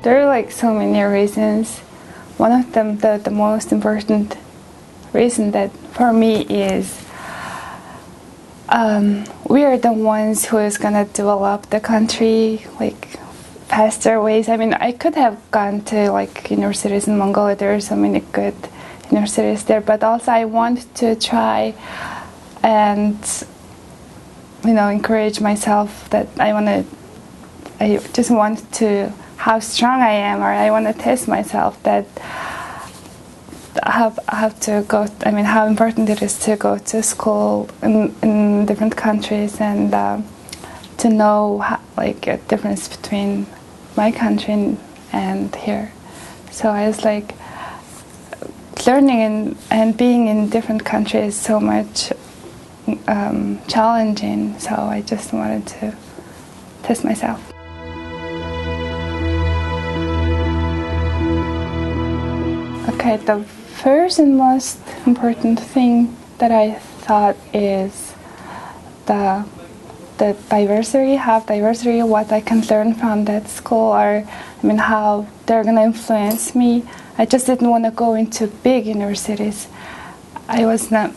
There are like so many reasons. One of them, the most important reason that for me is we are the ones who is gonna develop the country like faster ways. I mean, I could have gone to like universities in Mongolia. There are so many good universities there, but also I want to try and encourage myself that I just want to how strong I am, or I want to test myself that I have to go. I mean, how important it is to go to school in different countries and to know like a difference between my country and here. So I was like learning and being in different countries so much challenging. So I just wanted to test myself. Okay, the first and most important thing that I thought is the diversity, what I can learn from that school, or how they're gonna influence me. I just didn't want to go into big universities. I was not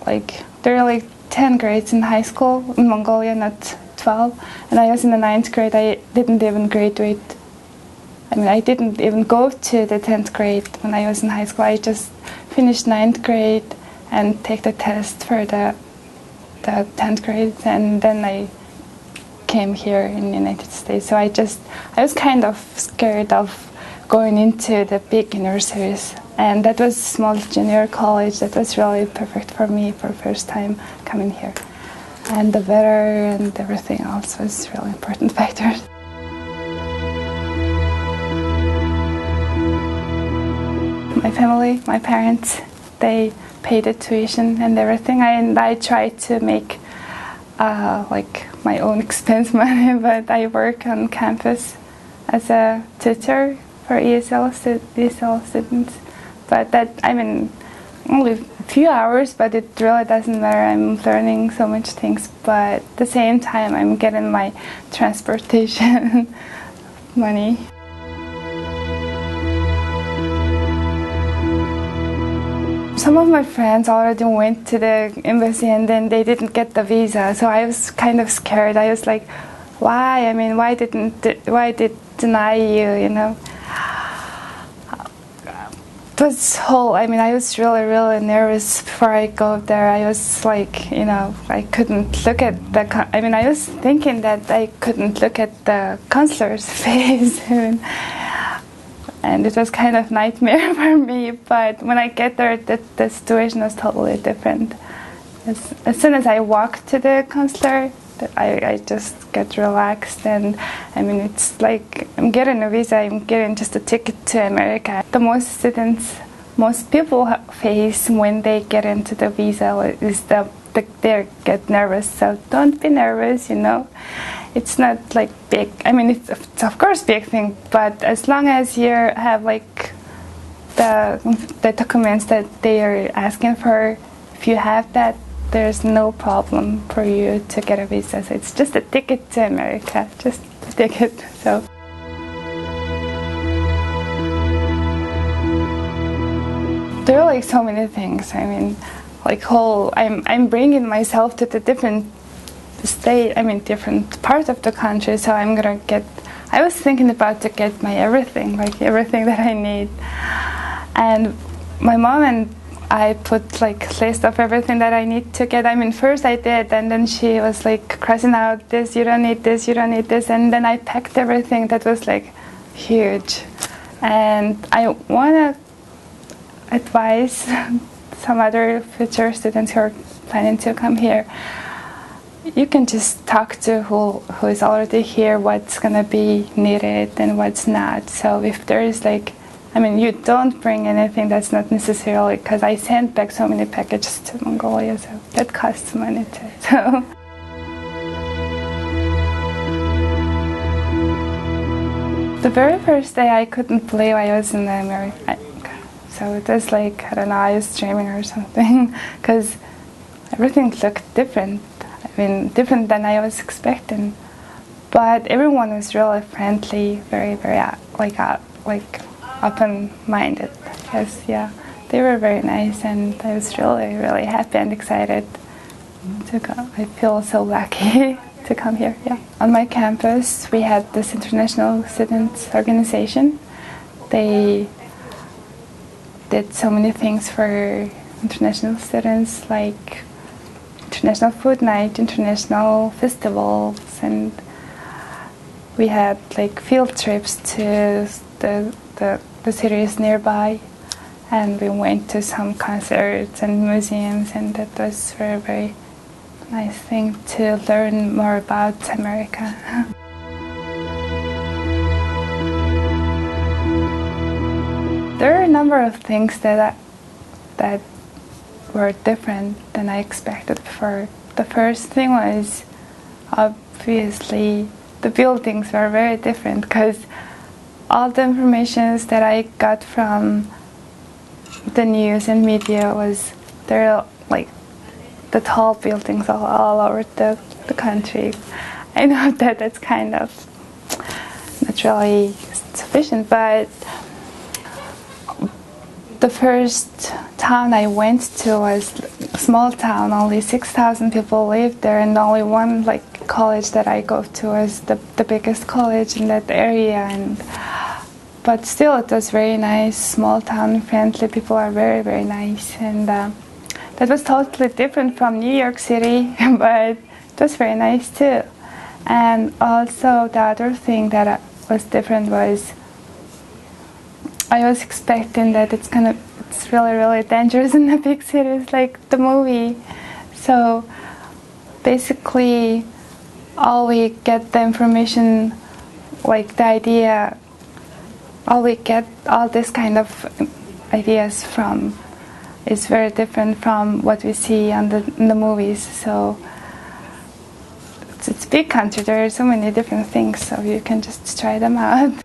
like there are like 10 grades in high school in Mongolia, not 12, and I was in the 9th grade. I didn't even graduate. I didn't even go to the 10th grade when I was in high school. I just finished 9th grade and take the test for the 10th grade, and then I came here in the United States. So I was kind of scared of going into the big universities, and that was small junior college. That was really perfect for me for first time coming here, and the weather and everything else was really important factors. My family, my parents, they paid the tuition and everything, and I tried to make like my own expense money, but I work on campus as a tutor for ESL students. But that, only a few hours, but it really doesn't matter. I'm learning so much things, but at the same time I'm getting my transportation money. Some of my friends already went to the embassy and then they didn't get the visa, so I was kind of scared. I was like, why? Why did deny you? It was I was really nervous before I go there. I was like, I couldn't look at I was thinking that I couldn't look at the consular's face. And it was kind of nightmare for me, but when I get there, the situation was totally different. As soon as I walk to the consular, I just get relaxed, and it's like I'm getting a visa, I'm getting just a ticket to America. The most people face when they get into the visa is they get nervous, so don't be nervous, It's not like big. It's of course big thing, but as long as you have like the documents that they are asking for, if you have that, there's no problem for you to get a visa. So it's just a ticket to America, just a ticket. So. There are like so many things. I'm bringing myself to the different state, different part of the country, so I was thinking about to get my everything that I need. And my mom and I put like list of everything that I need to get. First I did, and then she was like crossing out this, you don't need this, you don't need this, and then I packed everything that was like huge. And I want to advise some other future students who are planning to come here. You can just talk to who is already here, what's gonna be needed and what's not. So if there is you don't bring anything that's not necessarily, because I sent back so many packages to Mongolia, so that costs money too. So. The very first day I couldn't believe I was in America. So it was like, I don't know, I was dreaming or something, because everything looked different. Different than I was expecting. But everyone was really friendly, very, very like open-minded. Yes, yeah, they were very nice, and I was really, really happy and excited to come. I feel so lucky to come here. Yeah. On my campus, we had this international students organization. They did so many things for international students, like international food night, international festivals, and we had like field trips to the cities nearby, and we went to some concerts and museums, and that was very, very nice thing to learn more about America. There are a number of things that were different than I expected before. The first thing was, obviously, the buildings were very different, because all the information that I got from the news and media was there, like the tall buildings all over the country. I know that that's kind of not really sufficient, but the first town I went to was a small town. Only 6,000 people lived there, and only one college that I go to was the biggest college in that area. But still, it was very nice, small town, friendly. People are very, very nice, and that was totally different from New York City, but it was very nice too. And also, the other thing that was different was, I was expecting that it's really, really dangerous in the big cities, like the movie. So basically, all we get the information, like the idea, all we get all this kind of ideas from is very different from what we see in the movies. So it's a big country. There are so many different things, so you can just try them out.